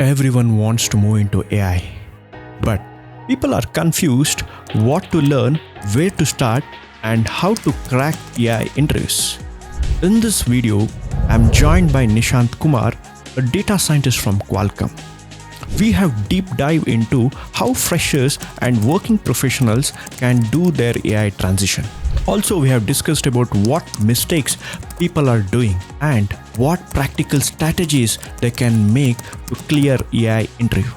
Everyone wants to move into AI, but people are confused what to learn, where to start, and how to crack AI interviews. In this video, I'm joined by Nishant Kumar, a data scientist from Qualcomm. We have deep dive into how freshers and working professionals can do their AI transition. Also, we have discussed about what mistakes people are doing and what practical strategies they can make to clear AI interview.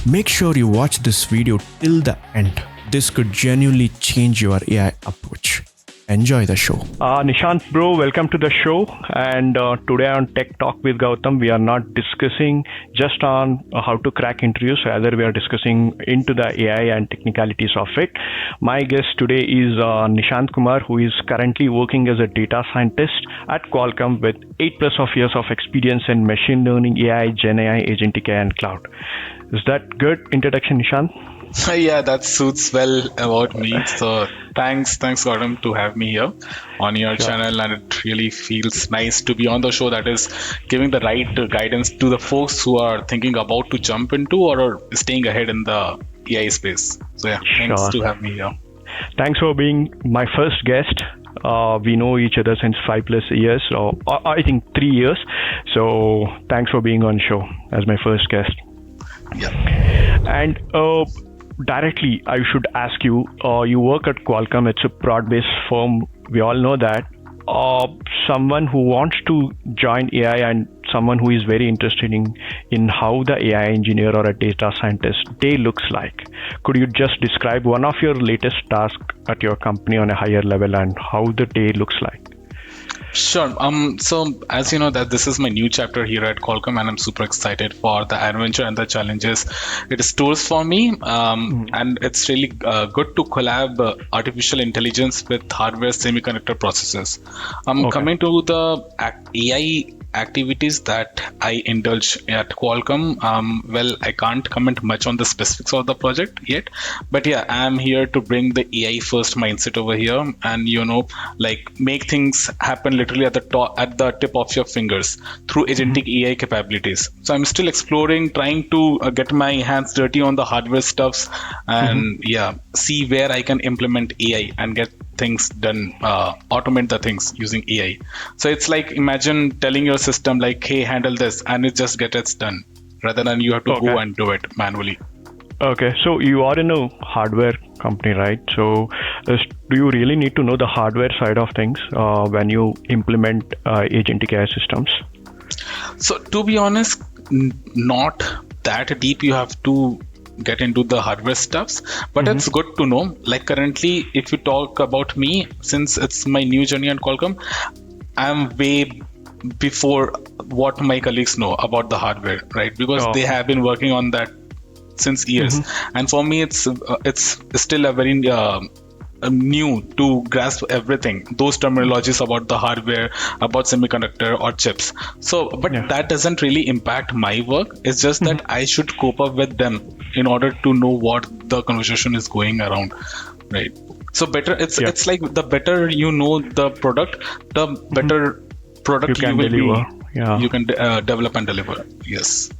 Make sure you watch this video till the end. This could genuinely change your AI approach. Enjoy the show. Nishant bro, welcome to the show. And today on Tech Talk with Gautam, we are not discussing just on how to crack interviews. Rather, we are discussing into the AI and technicalities of it. My guest today is Nishant Kumar, who is currently working as a data scientist at Qualcomm with 8+ of years of experience in machine learning, AI, Gen AI, agentic AI, and cloud. Is that good introduction, Nishant? Yeah, that suits well about me. So thanks Gautam to have me here on your channel, and it really feels nice to be on the show that is giving the right guidance to the folks who are thinking about to jump into or are staying ahead in the AI space. So yeah, thanks to have me here. Thanks for being my first guest. We know each other since 5+ years, or I think 3 years. So thanks for being on show as my first guest. Yeah. And directly, I should ask you, you work at Qualcomm, it's a broad-based firm, we all know that. Someone who wants to join AI and someone who is very interested in how the AI engineer or a data scientist day looks like. Could you just describe one of your latest tasks at your company on a higher level and how the day looks like? Sure. So as you know that this is my new chapter here at Qualcomm, and I'm super excited for the adventure and the challenges it stores for me. And it's really good to collab artificial intelligence with hardware semiconductor processes. Coming to the AI activities that I indulge at Qualcomm, well, I can't comment much on the specifics of the project yet, but yeah, I'm here to bring the AI first mindset over here, and make things happen literally at the tip of your fingers through agentic AI capabilities. So I'm still exploring, trying to get my hands dirty on the hardware stuffs, and see where I can implement AI and get things done, automate the things using AI. So it's like, imagine telling your system like, hey, handle this, and it just gets it done rather than you have to go and do it manually. Okay, so you are in a hardware company, right? So do you really need to know the hardware side of things when you implement agentic AI systems? So to be honest, not that deep. You have to get into the hardware stuffs, but it's good to know. Like currently, if you talk about me, since it's my new journey at Qualcomm, I'm way before what my colleagues know about the hardware, right? Because they have been working on that since years, and for me, it's still a very new to grasp everything, those terminologies about the hardware, about semiconductor or chips. So but that doesn't really impact my work. It's just that I should cope up with them in order to know what the conversation is going around, right? So better it's like the better you know the product, the better product you will deliver. You can develop and deliver. Yes.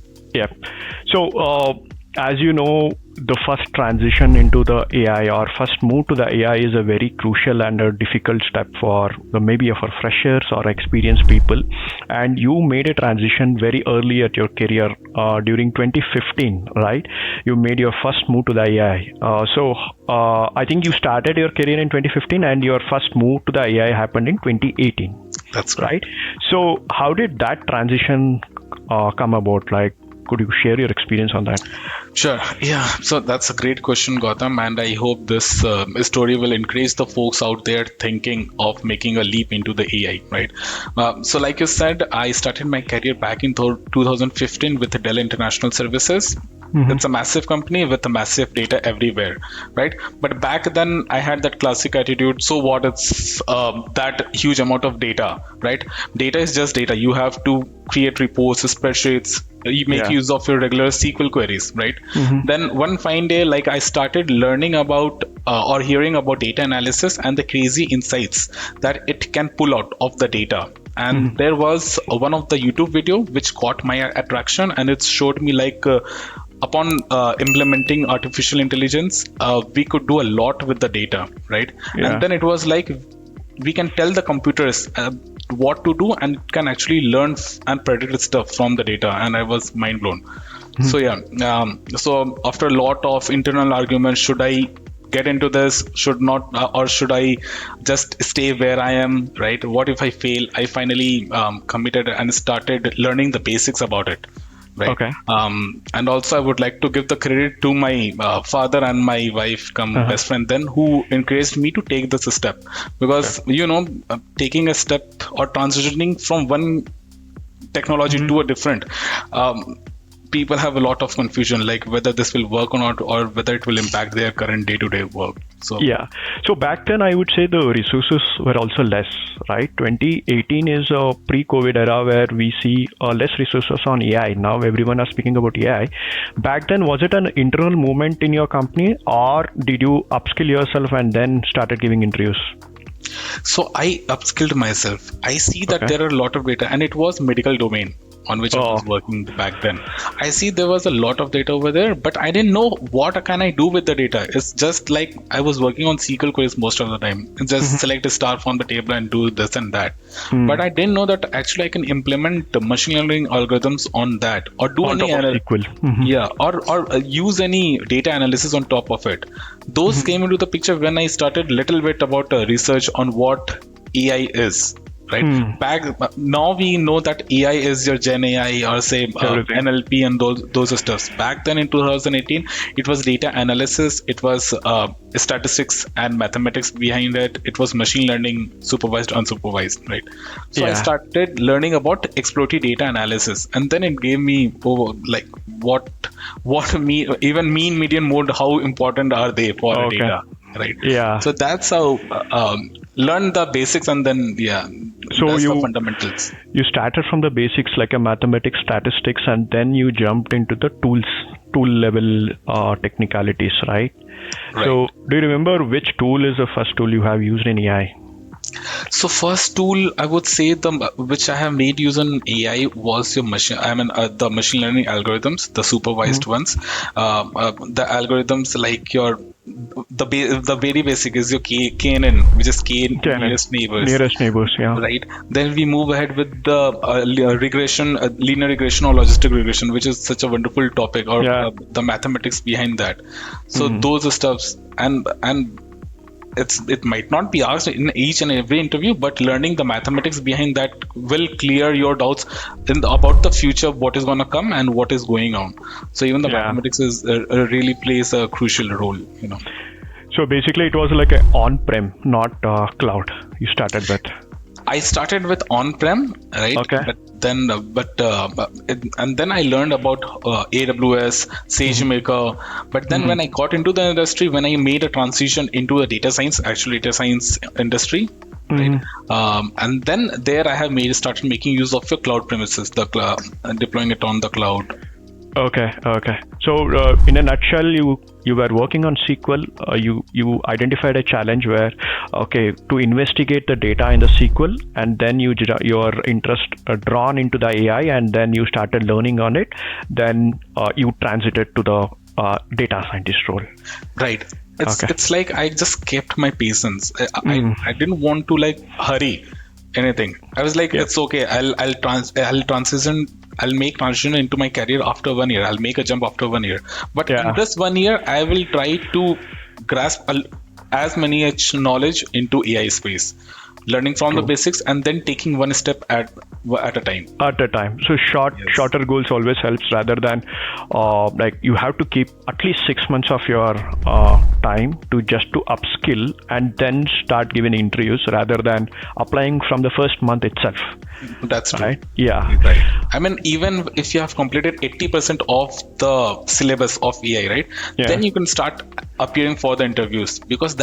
So as you know, the first transition into the AI or first move to the AI is a very crucial and a difficult step for maybe for freshers or experienced people. And you made a transition very early at your career during 2015, right? You made your first move to the AI. So I think you started your career in 2015 and your first move to the AI happened in 2018. That's right. So how did that transition come about? Like, could you share your experience on that? Sure. Yeah. So that's a great question, Gautam, and I hope this story will encourage the folks out there thinking of making a leap into the AI, right? So like you said, I started my career back in 2015 with Dell International Services. It's a massive company with a massive data everywhere, right? But back then I had that classic attitude, so what, it's that huge amount of data, right? Data is just data. You have to create reports, spreadsheets, you make use of your regular SQL queries, right? Then one fine day, like I started learning about or hearing about data analysis and the crazy insights that it can pull out of the data. and there was one of the YouTube video which caught my attraction, and it showed me like upon implementing artificial intelligence, we could do a lot with the data, right? Yeah. And then it was like we can tell the computers what to do, and it can actually learn and predict stuff from the data, and I was mind blown. So yeah, so after a lot of internal arguments, should I get into this, should not, or should I just stay where I am, right? What if I fail? I finally committed and started learning the basics about it, right? Okay. And also I would like to give the credit to my father and my wife best friend then, who encouraged me to take this step, because taking a step or transitioning from one technology to a different, people have a lot of confusion, like whether this will work or not, or whether it will impact their current day-to-day work. So yeah, so back then I would say the resources were also less, right? 2018 is a pre-COVID era where we see less resources on AI. Now everyone is speaking about AI. Back then, was it an internal movement in your company, or did you upskill yourself and then started giving interviews? So I upskilled myself. I see that there are a lot of data, and it was medical domain on which I was working back then. I see there was a lot of data over there, but I didn't know what can I do with the data. It's just like I was working on SQL queries most of the time. Just select a star from the table and do this and that. But I didn't know that actually I can implement the machine learning algorithms on that, or do on any SQL. or use any data analysis on top of it. Those came into the picture when I started little bit about research on what AI is. Right. Back now we know that AI is your Gen AI, or say NLP and those stuffs. Back then in 2018, it was data analysis, it was statistics and mathematics behind it. It was machine learning, supervised, unsupervised, right? So I started learning about exploratory data analysis, and then it gave me like what even mean, median, mode, how important are they for data, right? Yeah. So that's how learn the basics, and then so that's the fundamentals. You started from the basics like a mathematics, statistics, and then you jumped into the tool level technicalities, right? So do you remember which tool is the first tool you have used in AI? So first tool I would say which I have made use in AI was the machine learning algorithms, the supervised ones. The algorithms like the very basic is your KNN, which is nearest neighbors. Nearest neighbors, yeah. Right. Then we move ahead with the regression, linear regression or logistic regression, which is such a wonderful topic, or the mathematics behind that. So those stuffs, and it might not be asked in each and every interview, but learning the mathematics behind that will clear your doubts about the future, what is going to come and what is going on. So even the mathematics is really plays a crucial role, So basically it was like an on-prem, not cloud you started with. I started with on-prem, right? Okay. And then I learned about AWS, SageMaker. But then when I got into the industry, when I made a transition into the data science industry, right? And then there I have started making use of your cloud premises, deploying it on the cloud. Okay. So in a nutshell, you were working on SQL. You identified a challenge where, to investigate the data in the SQL, and then your interest drawn into the AI, and then you started learning on it. Then you transited to the data scientist role. Right. It's like I just kept my patience. I didn't want to hurry anything. I was like, it's okay. I'll make transition into my career after 1 year. I'll make a jump after 1 year. But in this 1 year, I will try to grasp as many knowledge into AI space, learning from the basics, and then taking one step at a time. So shorter goals always helps, rather than you have to keep at least 6 months of your time to upskill and then start giving interviews, rather than applying from the first month itself. That's true. Right? Yeah. Right. I mean, even if you have completed 80% of the syllabus of AI, right? Then you can start appearing for the interviews, because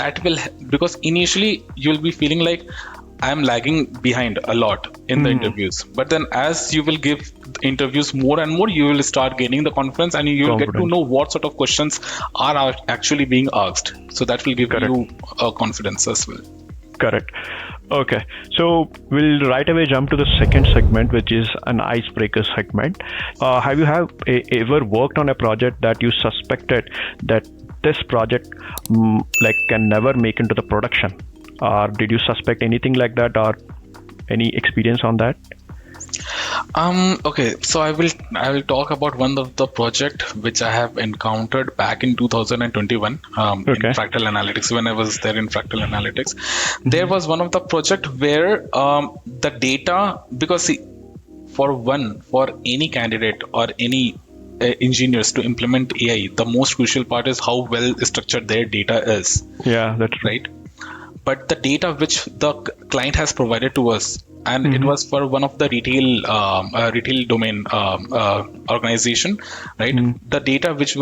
initially you'll be feeling like I'm lagging behind a lot in the interviews. But then as you will give interviews more and more, you will start gaining the confidence, and you will get to know what sort of questions are actually being asked. So that will give you confidence as well. Correct. Okay, so we'll right away jump to the second segment, which is an icebreaker segment. Have you ever worked on a project that you suspected that this project like can never make into the production, or did you suspect anything like that, or any experience on that? Okay, so I will talk about one of the project which I have encountered back in 2021 in fractal analytics. When I was there in fractal analytics, there was one of the project where the data, because see, for any candidate or any engineers to implement AI, the most crucial part is how well structured their data is. Yeah, that's true. Right. But the data which the client has provided to us, and it was for one of the retail domain organization, right? The data which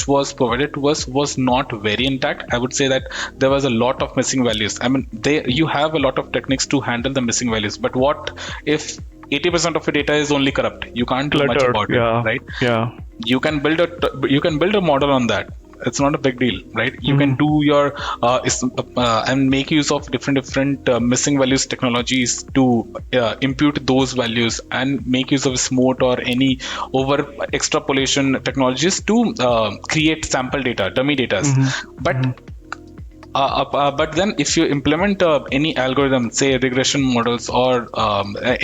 was provided to us was not very intact. I would say that there was a lot of missing values. I mean, you have a lot of techniques to handle the missing values, but what if 80% of the data is only corrupt? You can't do much about it, right? Yeah. You can build a model on that. It's not a big deal, right? You can do your and make use of different missing values technologies to impute those values, and make use of smart or any over extrapolation technologies to create sample data, dummy data. But then if you implement any algorithm, say regression models or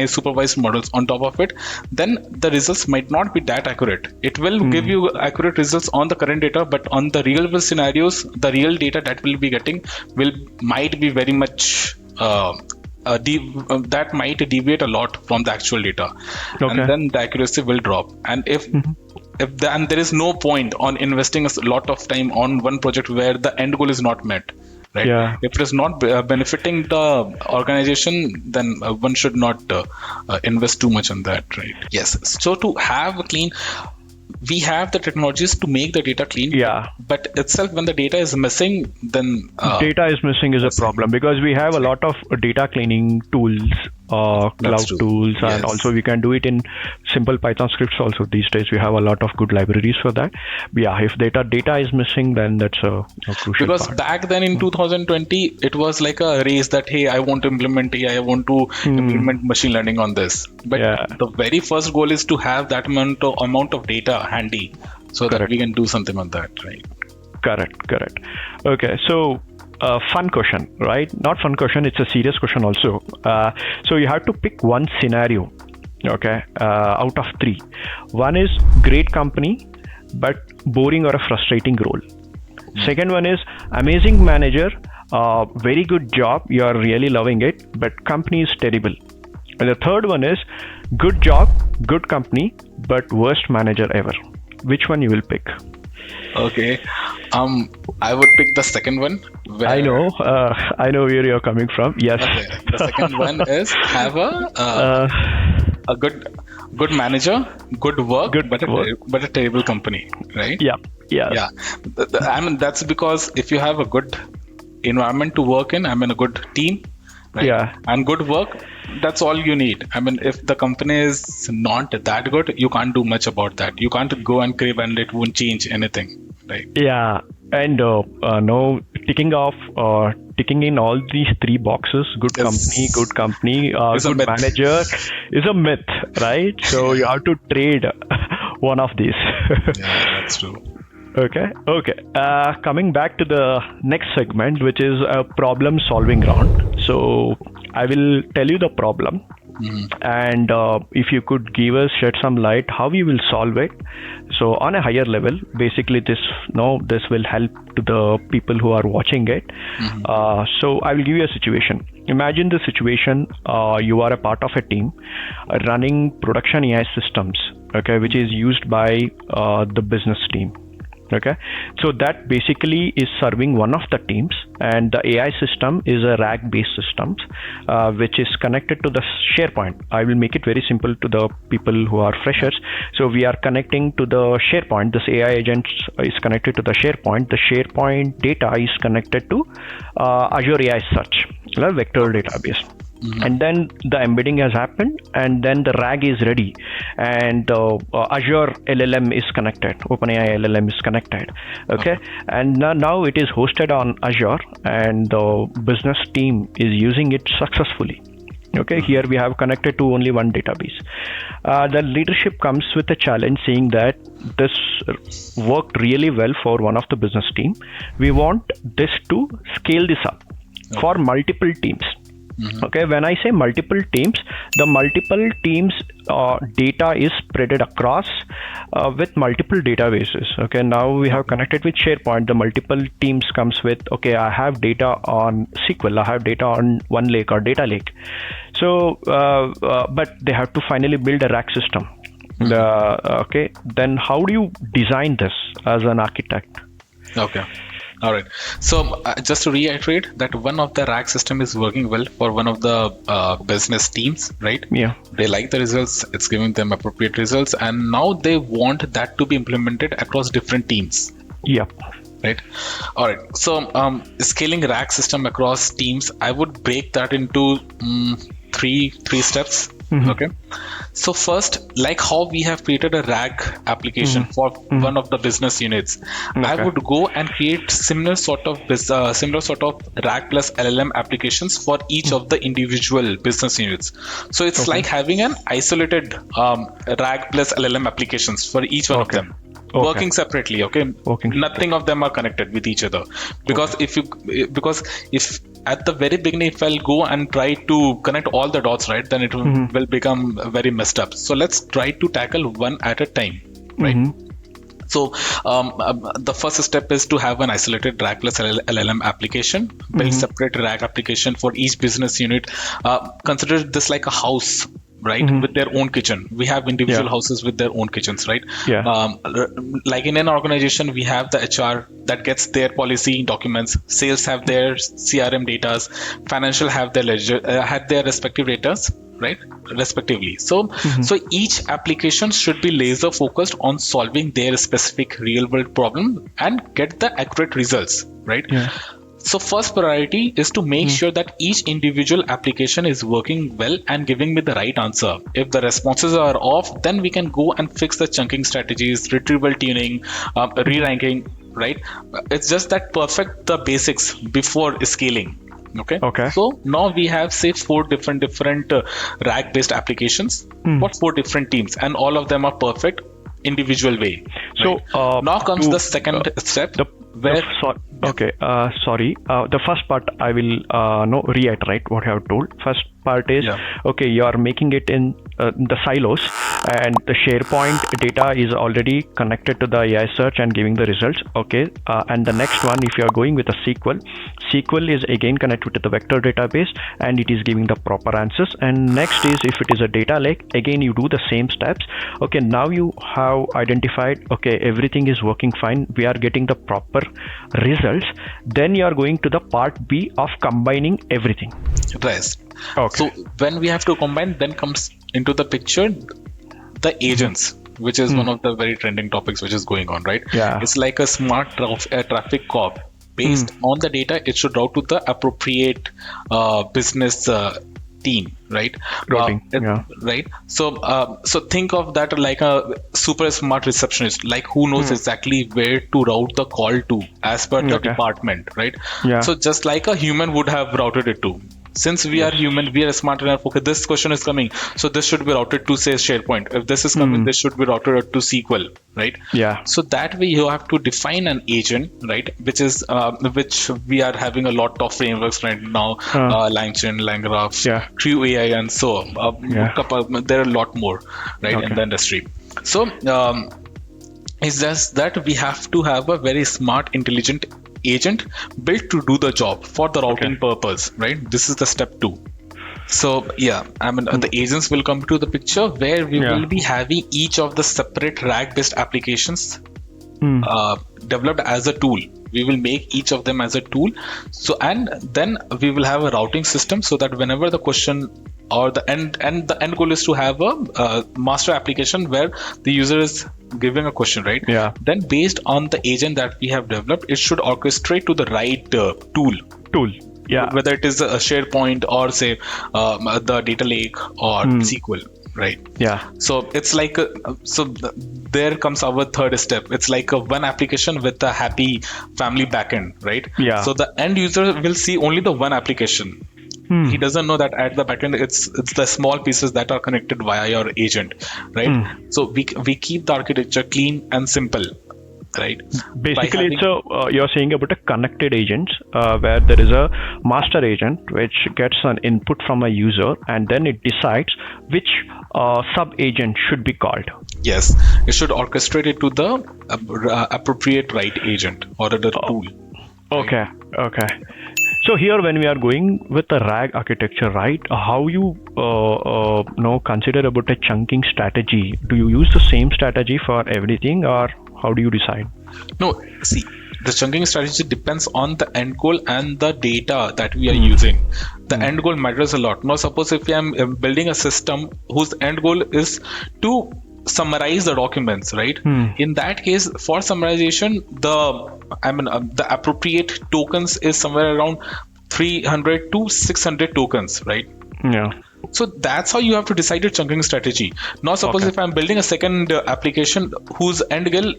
supervised models on top of it, then the results might not be that accurate. It will give you accurate results on the current data, but on the real world scenarios, the real data that we'll be getting might be very much that might deviate a lot from the actual data, and then the accuracy will drop. And and there is no point on investing a lot of time on one project where the end goal is not met, right? If it is not benefiting the organization, then one should not invest too much on that, right? Yes. So to have a clean, we have the technologies to make the data clean. But itself, when the data is missing, then data is missing is a problem, because we have a lot of data cleaning tools, cloud tools, and also we can do it in simple Python scripts also. These days we have a lot of good libraries for that. But yeah, if data is missing, then that's a crucial because part. Back then in 2020, it was like a race that, hey, I want to implement AI, I want to implement machine learning on this. But the very first goal is to have that amount of data handy, so that we can do something on that, right? Correct. Okay, so fun question, right? Not fun question, it's a serious question also. So you have to pick one scenario, okay, out of three. One is great company, but boring or a frustrating role. Second one is amazing manager, very good job, you are really loving it, but company is terrible. And the third one is good job, good company, but worst manager ever. Which one you will pick? Okay, I would pick the second one. I know where you're coming from. Yes. Okay. The second one is have a good manager, good work, but a terrible company, right? Yeah. I mean, that's because if you have a good environment to work in, I mean, a good team, right? And good work, that's all you need. I mean, if the company is not that good, you can't do much about that. You can't go and crave, and it won't change anything, right? Yeah, and no, ticking in all these three boxes: good company, good manager, is a myth, right? So you have to trade one of these. Yeah, that's true. Okay. Coming back to the next segment, which is a problem solving round. So I will tell you the problem, and if you could shed some light how you will solve it. So on a higher level, basically this will help to the people who are watching it. So I will give you a situation. Imagine the situation, you are a part of a team running production AI systems, okay, which is used by the business team. Okay, so that basically is serving one of the teams, and the AI system is a rack-based system, which is connected to the SharePoint. I will make it very simple to the people who are freshers. So we are connecting to the SharePoint. This AI agent is connected to the SharePoint. The SharePoint data is connected to Azure AI Search, a vector database. And then the embedding has happened, and then the RAG is ready, and Azure LLM is connected, OpenAI LLM is connected. Okay, and now it is hosted on Azure, and the business team is using it successfully. Okay, here we have connected to only one database. The leadership comes with a challenge saying that this worked really well for one of the business team. We want this to scale this up for multiple teams. Okay, when I say multiple teams, the multiple teams data is spread across with multiple databases. Okay, now we have connected with SharePoint. The multiple teams comes with, okay, I have data on SQL, I have data on OneLake or Data Lake. So, but they have to finally build a rack system. Okay, then how do you design this as an architect? Okay. All right. So just to reiterate that one of the rack system is working well for one of the business teams, right? Yeah. They like the results. It's giving them appropriate results. And now they want that to be implemented across different teams. Yep. Right. All right. So scaling rack system across teams, I would break that into three steps. Okay. So first, like how we have created a RAG application for one of the business units, I would go and create similar sort of RAG plus LLM applications for each of the individual business units. So it's like having an isolated RAG plus LLM applications for each one of them. Working separately, nothing of them are connected with each other, because if at the very beginning, if I'll go and try to connect all the dots, right, then it will become very messed up. So let's try to tackle one at a time, right? So the first step is to have an isolated RAG plus LLM application, build separate RAG application for each business unit. Consider this like a house, right? With their own kitchen. We have individual houses with their own kitchens, right? Like in an organization, we have the HR that gets their policy documents, sales have their CRM data, financial have their ledger, have their respective data, right? Respectively. So each application should be laser focused on solving their specific real world problem and get the accurate results, right? So first priority is to make sure that each individual application is working well and giving me the right answer. If the responses are off, then we can go and fix the chunking strategies, retrieval tuning, re-ranking, right? It's just that perfect the basics before scaling. Okay. So now we have say 4 different RAG based applications for 4 different teams, and all of them are perfect individual way. So now comes the second step. Sorry. The first part I will reiterate what you have told. First part is you are making it in the silos, and the SharePoint data is already connected to the AI search and giving the results. And the next one, if you are going with a SQL is again connected to the vector database and it is giving the proper answers. And next is, if it is a data lake, again you do the same steps. Now you have identified everything is working fine, we are getting the proper results. Then you are going to the part B of combining everything. Right. So when we have to combine, then comes into the picture the agents, which is one of the very trending topics which is going on, right? It's like a smart traffic cop. Based on the data, it should route to the appropriate business team, right? Right. So think of that like a super smart receptionist, like who knows exactly where to route the call to as per the department, right? So just like a human would have routed it to. Since we are human, we are smart enough. This question is coming, so this should be routed to say SharePoint. If this is coming, this should be routed to SQL, right? So that way you have to define an agent, right? Which is which we are having a lot of frameworks right now, LangChain, LangGraph, True AI, and so on. There are a lot more, right, in the industry. So it's just that we have to have a very smart, intelligent agent built to do the job for the routing purpose, right? This is the step 2. So the agents will come to the picture where we will be having each of the separate RAG based applications developed as a tool. We will make each of them as a tool. So and then we will have a routing system so that whenever the question or the end goal is to have a master application where the user is giving a question, right? Then based on the agent that we have developed, it should orchestrate to the right tool. Yeah. Whether it is a SharePoint or say the data lake or SQL, right? Yeah. So it's like there comes our third step. It's like a one application with a happy family backend, right? Yeah. So the end user will see only the one application. He doesn't know that at the backend it's the small pieces that are connected via your agent, right? So we keep the architecture clean and simple, right? Basically, you're saying about a connected agent where there is a master agent which gets an input from a user and then it decides which sub agent should be called. Yes, it should orchestrate it to the appropriate right agent or the tool. Okay. So here, when we are going with the RAG architecture, right? How you consider about a chunking strategy? Do you use the same strategy for everything, or how do you decide? No, see, the chunking strategy depends on the end goal and the data that we are using. The end goal matters a lot. Now, suppose if I am building a system whose end goal is to summarize the documents, right? In that case, for summarization, the appropriate tokens is somewhere around 300 to 600 tokens, right? Yeah. So that's how you have to decide your chunking strategy. Now, suppose if I'm building a second application whose end goal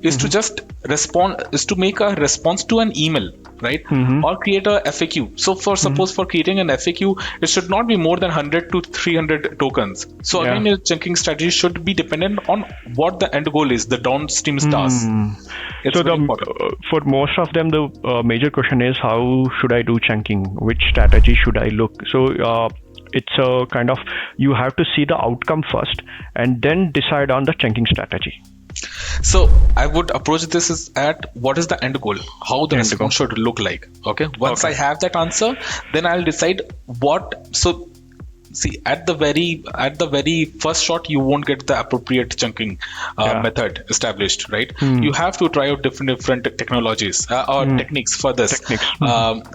is to just to make a response to an email, right? Or create a FAQ. So suppose for creating an FAQ, it should not be more than 100 to 300 tokens. So again, your chunking strategy should be dependent on what the end goal is, the downstream task. So for most of them, the major question is, how should I do chunking? Which strategy should I look? So it's a kind of, you have to see the outcome first and then decide on the chunking strategy. So I would approach this as at what is the end goal, how the response should look like. Okay. Once I have that answer, then I'll decide what. So see, at the very first shot, you won't get the appropriate chunking method established, right? You have to try out different technologies or techniques for this.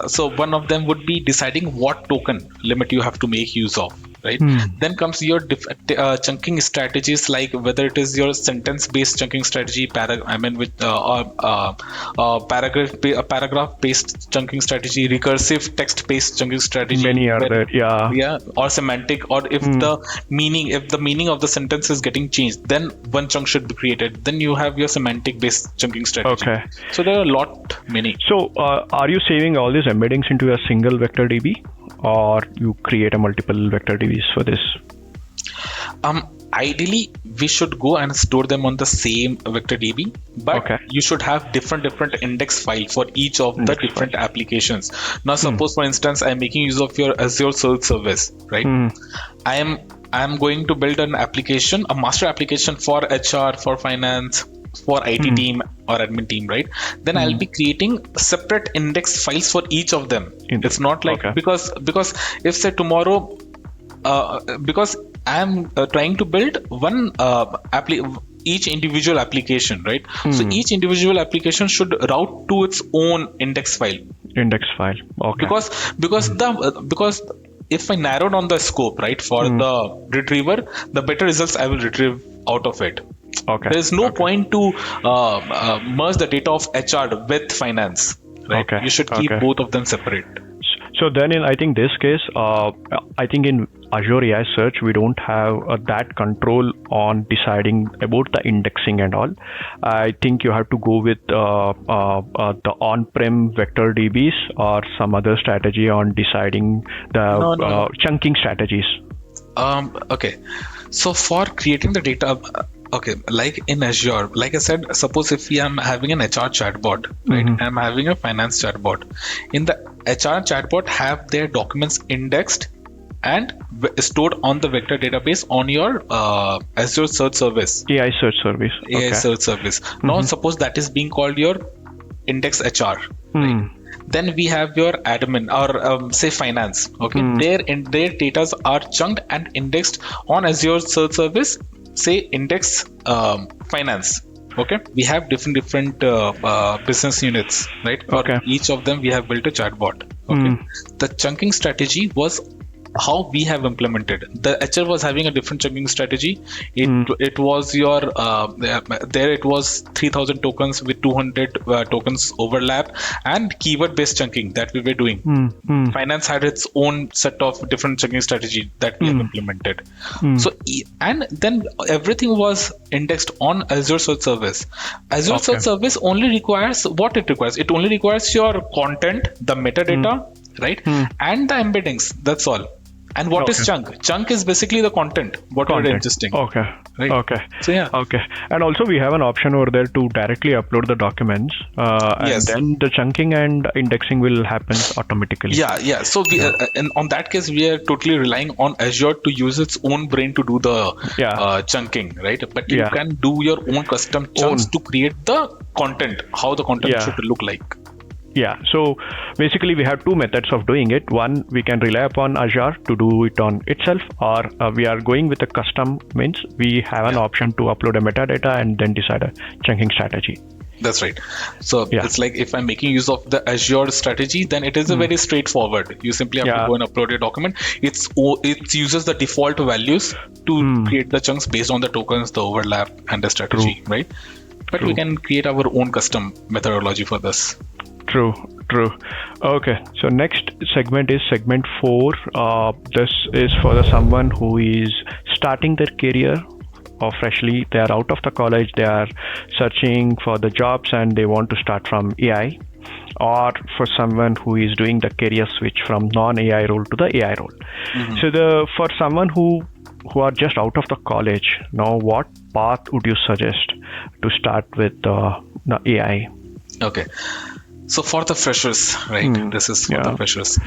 So one of them would be deciding what token limit you have to make use of, right? Then comes your chunking strategies, like whether it is your sentence-based chunking strategy, paragraph-based chunking strategy, recursive text-based chunking strategy. Many are there, or semantic, or if the meaning of the sentence is getting changed, then one chunk should be created. Then you have your semantic-based chunking strategy. Okay. So there are many. So are you saving all these embeddings into a single vector DB, or you create a multiple vector DBs for this? Ideally, we should go and store them on the same vector DB, but you should have different index file for each of the different applications. Now, suppose for instance, I'm making use of your Azure Search Service, right? I am going to build an application, a master application for HR, for finance, for IT team or admin team, right? Then I'll be creating separate index files for each of them. It's not like because if say tomorrow, because I'm trying to build one each individual application, right? So each individual application should route to its own index file. Okay. Because if I narrow down the scope, right, for the retriever, the better results I will retrieve out of it. There is no point to merge the data of HR with finance, right? You should keep both of them separate. So then in, I think this case, I think in Azure AI Search, we don't have that control on deciding about the indexing and all. I think you have to go with the on-prem vector DBs or some other strategy on deciding the chunking strategies. Okay. So for creating the data, like in Azure, like I said, suppose if I'm having an HR chatbot, right? I'm having a finance chatbot. In the HR chatbot, have their documents indexed and stored on the vector database on your Azure Search Service. AI Search Service. AI Search Service. Now, suppose that is being called your index HR. Right? Then we have your admin or say finance. Their data are chunked and indexed on Azure Search Service. Say index finance. We have different business units, right? For each of them, we have built a chatbot. The chunking strategy was how we have implemented. The HR was having a different chunking strategy. It was your there it was 3000 tokens with 200 tokens overlap and keyword based chunking that we were doing. Finance had its own set of different chunking strategy that we have implemented. So and then everything was indexed on Azure Search Service. Azure Search Service only requires what it requires. It only requires your content, the metadata, right, and the embeddings. That's all. And what is chunk? Chunk is basically the content, what we're ingesting. Okay. Right. Okay. So yeah. Okay. And also we have an option over there to directly upload the documents, and then the chunking and indexing will happen automatically. Yeah. So we, and on that case, we are totally relying on Azure to use its own brain to do the chunking, right? But you can do your own custom chunks to create the content, how the content should look like. Yeah, so basically we have two methods of doing it. One, we can rely upon Azure to do it on itself, or we are going with a custom, means we have an option to upload a metadata and then decide a chunking strategy. That's right. So it's like if I'm making use of the Azure strategy, then it is a very straightforward. You simply have to go and upload your document. It uses the default values to create the chunks based on the tokens, the overlap, and the strategy, right? But we can create our own custom methodology for this. True. Okay, so next segment is segment 4. This is for someone who is starting their career or freshly. They are out of the college, they are searching for the jobs and they want to start from AI, or for someone who is doing the career switch from non-AI role to the AI role. So for someone who are just out of the college, now what path would you suggest to start with the AI? Okay. So for the freshers, right? This is for the freshers.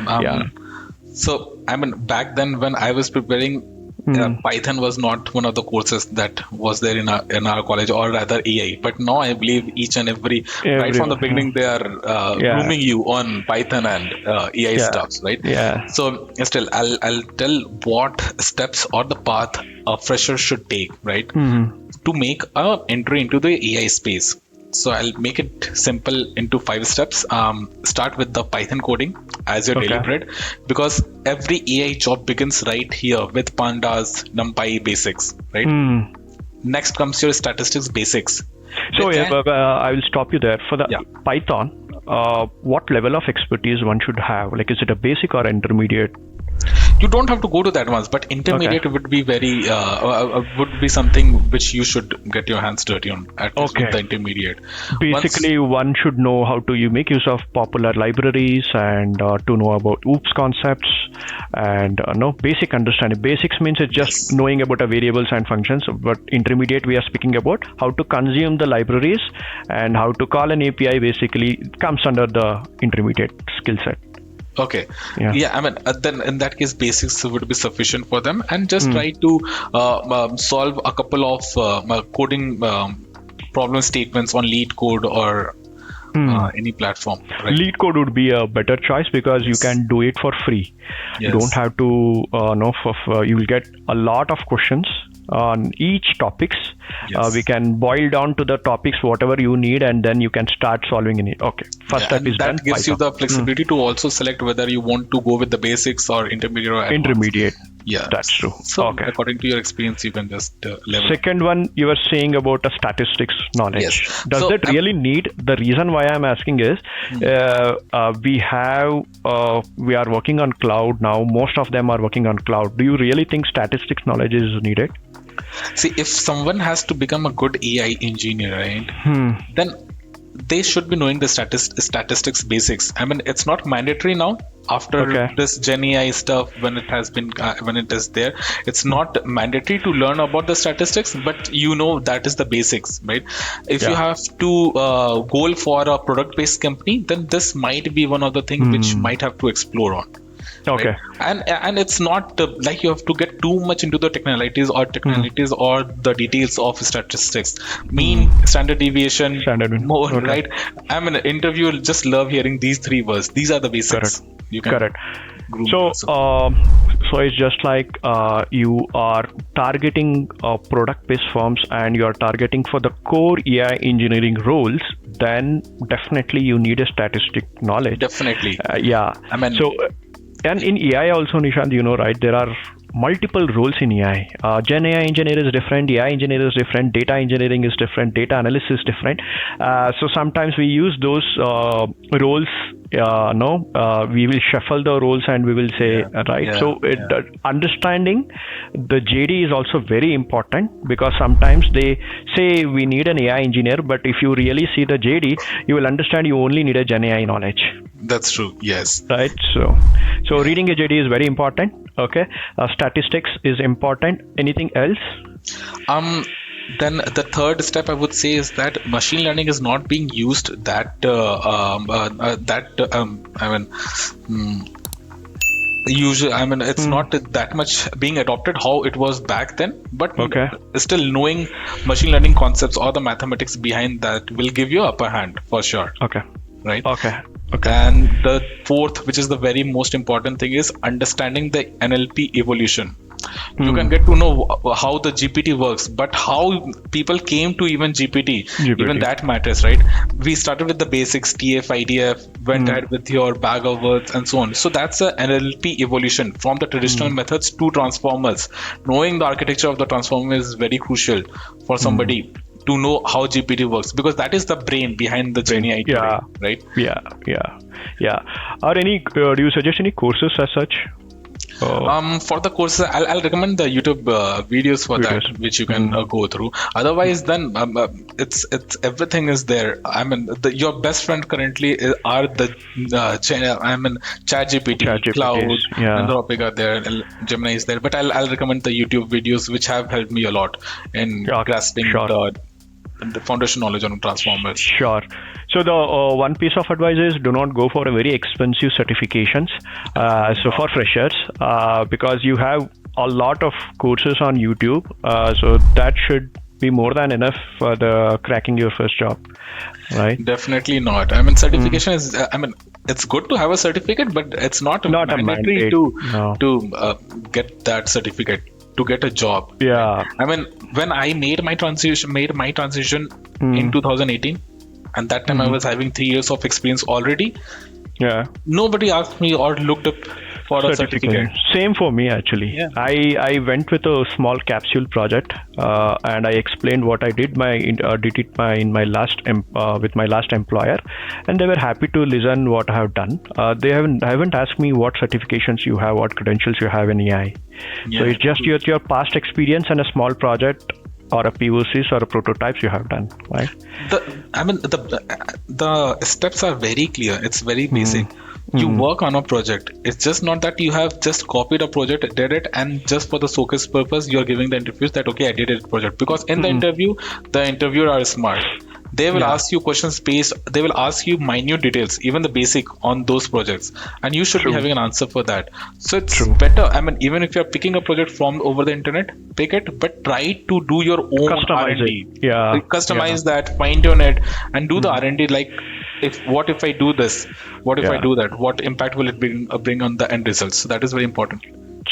So I mean, back then when I was preparing, Python was not one of the courses that was there in our college, or rather AI. But now I believe each and every right from the beginning they are grooming you on Python and AI stuffs, right? Yeah. So still, I'll tell what steps or the path a fresher should take, right, to make a entry into the AI space. So I'll make it simple into 5 steps. Start with the Python coding as your daily bread, because every AI job begins right here with pandas, NumPy basics, right? Next comes your statistics basics. So I will stop you there. For the Python, what level of expertise one should have? Like, is it a basic or intermediate? You don't have to go to that ones, but intermediate would be very would be something which you should get your hands dirty on at least with the intermediate. Basically, one should know how to make use of popular libraries and to know about OOPS concepts and basic understanding. Basics means it's just knowing about the variables and functions, but intermediate we are speaking about how to consume the libraries and how to call an API. Basically, comes under the intermediate skill set. Okay. Yeah. I mean, then in that case, basics would be sufficient for them, and just try to solve a couple of coding problem statements on Lead Code or any platform. Right? Lead Code would be a better choice because you can do it for free. You don't have to you will get a lot of questions on each topics. We can boil down to the topics whatever you need, and then you can start solving in it. Okay, first step is done. That gives you the flexibility to also select whether you want to go with the basics or intermediate or advanced. Intermediate. Yeah, that's true. So according to your experience, you can just level. Second one, you were saying about a statistics knowledge. Does that really need? The reason why I'm asking is we are working on cloud now. Most of them are working on cloud. Do you really think statistics knowledge is needed? See, if someone has to become a good AI engineer, right, then they should be knowing the statistics basics. I mean, it's not mandatory now after this Gen AI stuff. When it has been when it is there, it's not mandatory to learn about the statistics, but that is the basics, right? If you have to goal for a product based company, then this might be one of the things which might have to explore on. Okay. Right? And it's not like you have to get too much into the technicalities or the details of statistics. Mean, standard deviation, more, right? I mean, interviewer will just love hearing these 3 words. These are the basics. Correct. You can So it's just like you are targeting product-based firms and you are targeting for the core AI engineering roles, then definitely you need a statistic knowledge. Definitely. I mean, And in AI also, Nishant, right, there are multiple roles in AI. Gen AI engineer is different, AI engineer is different, data engineering is different, data analysis is different. So sometimes we use those roles. We will shuffle the roles and we will say, right. So understanding the JD is also very important, because sometimes they say we need an AI engineer, but if you really see the JD, you will understand you only need a Gen AI knowledge. That's true. Yes. Right. So reading a JD is very important. Okay. Statistics is important. Anything else? Then the third step I would say is that machine learning is not being used it's not that much being adopted how it was back then, but still knowing machine learning concepts or the mathematics behind that will give you upper hand for sure. Okay. Right. Okay. And the fourth, which is the very most important thing, is understanding the NLP evolution. You can get to know how the GPT works, but how people came to even GPT, even that matters, right? We started with the basics, TF, IDF, went ahead with your bag of words and so on. So that's a NLP evolution from the traditional methods to transformers. Knowing the architecture of the transformer is very crucial for somebody to know how GPT works, because that is the brain behind the Gen AI today, right? Yeah. Do you suggest any courses as such? For the courses, I'll recommend the YouTube videos for that, which you can go through. Otherwise, then it's everything is there. Your best friend currently are the ChatGPT, Cloud, Anthropic are there, Gemini is there. But I'll recommend the YouTube videos, which have helped me a lot in grasping the foundation knowledge on transformers. Sure. So the one piece of advice is do not go for a very expensive certifications. So for freshers, because you have a lot of courses on YouTube, so that should be more than enough for the cracking your first job, right? Definitely not. Certification is. It's good to have a certificate, but it's not mandatory to get that certificate to get a job. Yeah. When I made my transition in 2018, and that time I was having 3 years of experience already. Yeah. Nobody asked me or looked up for a certificate. Same for me actually. Yeah. I went with a small capsule project, and I explained what I did in my last with my last employer, and they were happy to listen what I have done. They haven't asked me what certifications you have, what credentials you have in AI. Yeah. So it's just your past experience and a small project or a POCs or a prototypes you have done, right? The steps are very clear. It's very basic. You work on a project. It's just not that you have just copied a project, did it, and just for the showcase purpose, you're giving the interviews that, okay, I did a project. Because in the interview, the interviewer are smart. They will ask you questions they will ask you minute details, even the basic on those projects. And you should be having an answer for that. So it's better. Even if you're picking a project from over the internet, pick it, but try to do your own R&D. Customize that, fine tune it, and do the R&D. Like, what if I do this? What if I do that? What impact will it bring on the end results? So that is very important.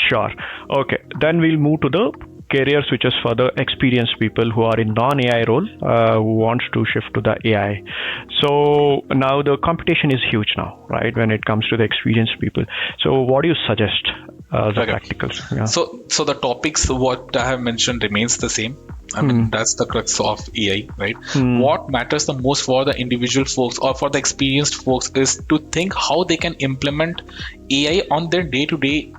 Sure. Okay. Then we'll move to the career switches for the experienced people who are in non-AI role, who wants to shift to the AI. So now the competition is huge now, right? When it comes to the experienced people. So what do you suggest as a practicals? Yeah. So the topics what I have mentioned remains the same. That's the crux of AI, right? What matters the most for the individual folks or for the experienced folks is to think how they can implement AI on their day-to-day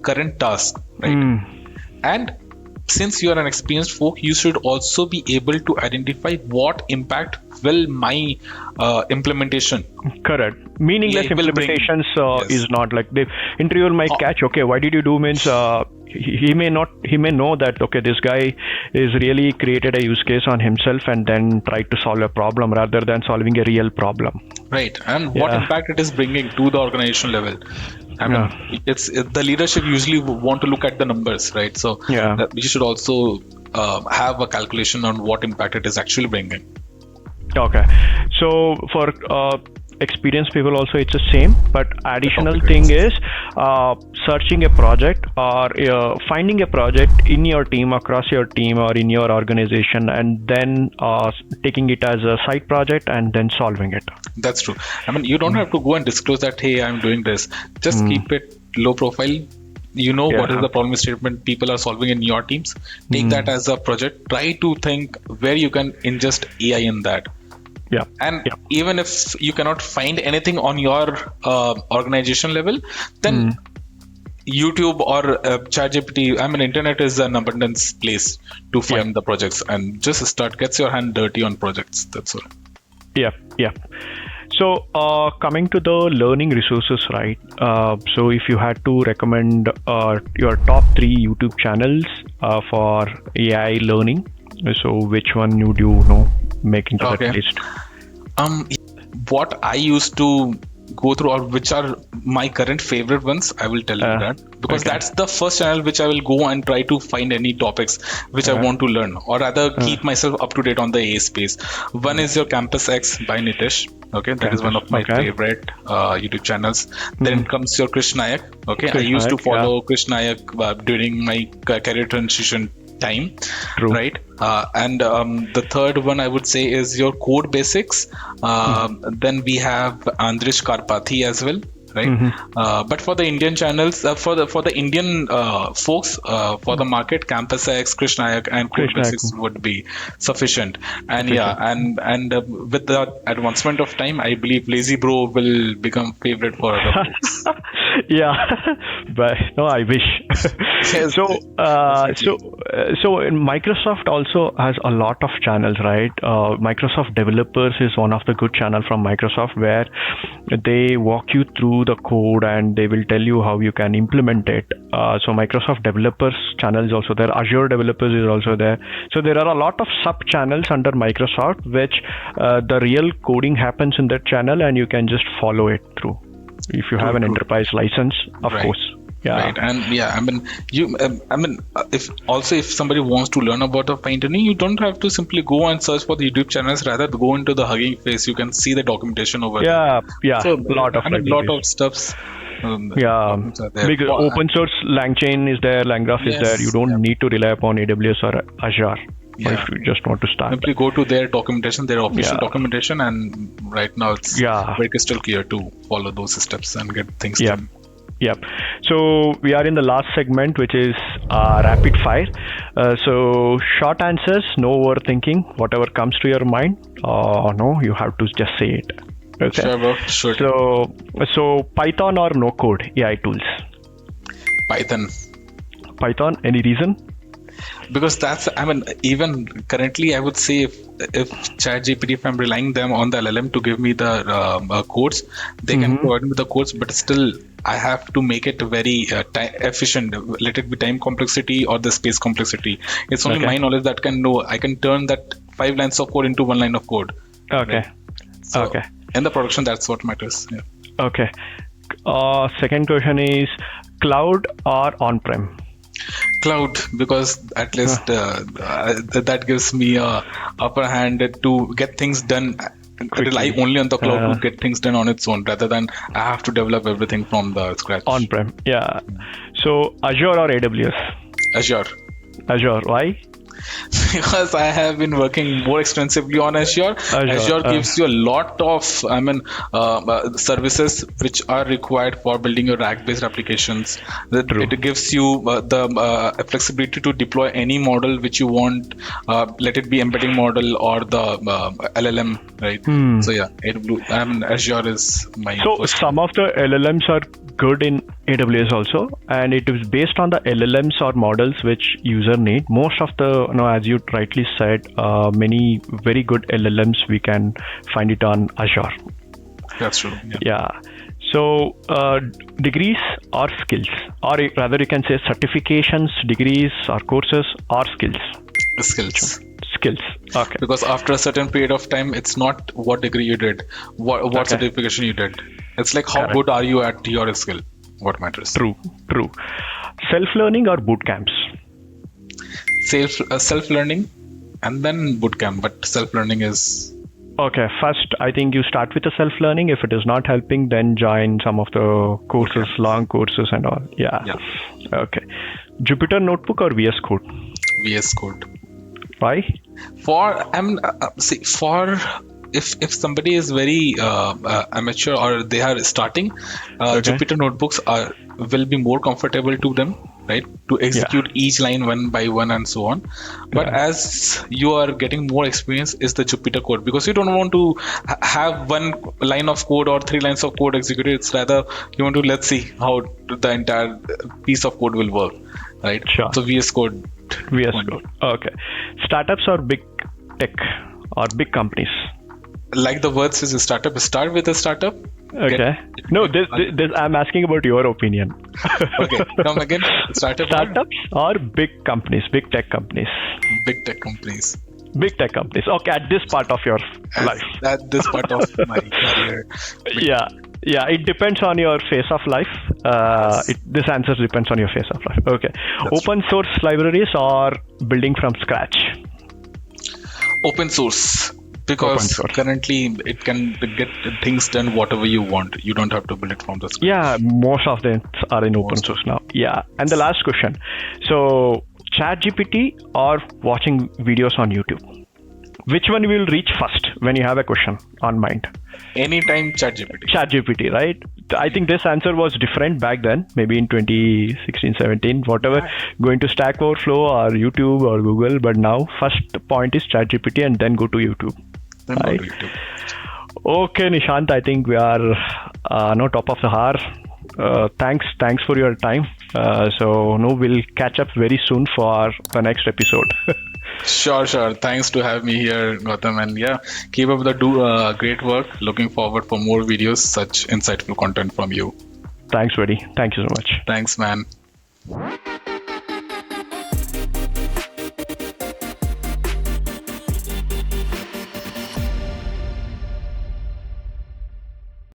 current task, right? And since you are an experienced folk, you should also be able to identify what impact will my implementation. Correct. Meaningless implementations is not like the interviewer might catch. Okay, why did you do? Means he may know that okay, this guy is really created a use case on himself and then tried to solve a problem rather than solving a real problem. Right, and what impact it is bringing to the organization level. It's the leadership usually want to look at the numbers, right? So we should also have a calculation on what impact it is actually bringing. Okay, so for experienced people also it's the same, but additional thing is searching a project or finding a project in your team, across your team or in your organization, and then taking it as a side project and then solving it. That's true. You don't have to go and disclose that, hey, I'm doing this. Just keep it low profile. What is Yeah. the problem statement people are solving in your teams. Take that as a project. Try to think where you can ingest AI in that. Yeah. And Yeah. even if you cannot find anything on your organization level, then YouTube or ChatGPT, internet is an abundance place to find the projects, and just gets your hand dirty on projects. That's all. Yeah. Yeah. So, coming to the learning resources, right? So, if you had to recommend your top 3 YouTube channels for AI learning, so which one would you make into that Okay. list? What I used to go through, or which are my current favorite ones, I will tell you that, because that's the first channel which I will go and try to find any topics which I want to learn, or rather keep myself up to date on the AI space. One is your Campus X by Nitish. Okay, that is one of my favorite YouTube channels. Then comes your Krish Nayak. Okay, I used to follow Krish Nayak during my career transition time. True. Right? And the third one I would say is your Code Basics. Then we have Andrish Karpathy as well. Right, but for the Indian channels, for the Indian folks, for the market, Campus X, Krish Nayak, and Code Basics would be sufficient. And and with the advancement of time, I believe Lazy Bro will become favorite for other folks. Yeah, but no, I wish. Yes, so Microsoft also has a lot of channels, right? Microsoft Developers is one of the good channel from Microsoft, where they walk you through the code and they will tell you how you can implement it. So Microsoft Developers channel is also there. Azure Developers is also there. So there are a lot of sub channels under Microsoft, which the real coding happens in that channel, and you can just follow it through if you have an enterprise license, of course. Yeah. Right. And if somebody wants to learn about the painting, you don't have to simply go and search for the YouTube channels. Rather, go into the Hugging Face. You can see the documentation over there. Yeah. So, lot of stuffs. Because open source LangChain is there, LangGraph is there. You don't need to rely upon AWS or Azure. If you just want to start, simply go to their documentation, their official documentation, and right now it's very crystal clear to follow those steps and get things done. Yep. So we are in the last segment, which is rapid fire. So short answers, no overthinking. Whatever comes to your mind, no, you have to just say it. Okay. Sure, bro. Sure. So Python or no code AI tools? Python. Python. Any reason? Because that's, even currently, I would say if ChatGPT, if I'm relying them on the LLM to give me the codes, they can provide me the codes, but still I have to make it very efficient. Let it be time complexity or the space complexity. It's only my knowledge that I can turn that 5 lines of code into 1 line of code. Okay. Right? So in the production, that's what matters. Yeah. Okay. Second question is cloud or on-prem? Cloud, because at least that gives me a upper hand to get things done. Rely only on the cloud to get things done on its own, rather than I have to develop everything from the scratch. On-prem, yeah. So Azure or AWS? Azure. Why? Because I have been working more extensively on Azure. Azure gives you a lot of services which are required for building your RAG-based applications. It gives you the flexibility to deploy any model which you want, let it be embedding model or the LLM, right? So Azure is my first. Some of the LLMs are good in AWS also, and it is based on the LLMs or models which user need. Most of the, as you rightly said, many very good LLMs we can find it on Azure. That's true. Yeah. So degrees or skills, or rather you can say certifications, degrees or courses or skills. Skills. Okay. Because after a certain period of time, it's not what degree you did, what certification you did. It's like how good are you at your skill? What matters? True. Self-learning or boot camps? Self-learning and then boot camp, but self-learning is... Okay, first I think you start with the self-learning. If it is not helping, then join some of the courses, long courses and all. Yeah. Okay. Jupyter Notebook or VS Code? VS Code. Why? For if somebody is very amateur or they are starting, Jupyter notebooks will be more comfortable to them, right, to execute each line one by one and so on. But as you are getting more experience, is the Jupyter code, because you don't want to have one line of code or 3 lines of code executed. It's rather you want to, let's see how the entire piece of code will work, right? Sure. So VS Code. Okay. Startups or big tech or big companies? Like the word says, startup. Start with a startup. Okay. This I'm asking about your opinion. Okay. Come again. Startups or big companies, big tech companies? Big tech companies. Big tech companies. Okay, at this part of your life. At this part of my career. Yeah, it depends on your phase of life. This answer depends on your phase of life. Okay. Open source libraries or building from scratch? Open source. Because currently it can get things done whatever you want. You don't have to build it from the scratch. Yeah, most of them are in open source now. Yeah. And the last question. So, ChatGPT or watching videos on YouTube? Which one will reach first when you have a question on mind? Anytime ChatGPT. ChatGPT, right? I think this answer was different back then, maybe in 2016, 17, whatever, going to Stack Overflow or YouTube or Google. But now, first point is ChatGPT and then go to YouTube. Right? Okay, Nishant, I think we are no top of the hour. Thanks for your time. We'll catch up very soon for the next episode. Sure. Thanks to have me here, Gautam, and keep up the great work. Looking forward for more videos, such insightful content from you. Thanks, buddy. Thank you so much. Thanks, man.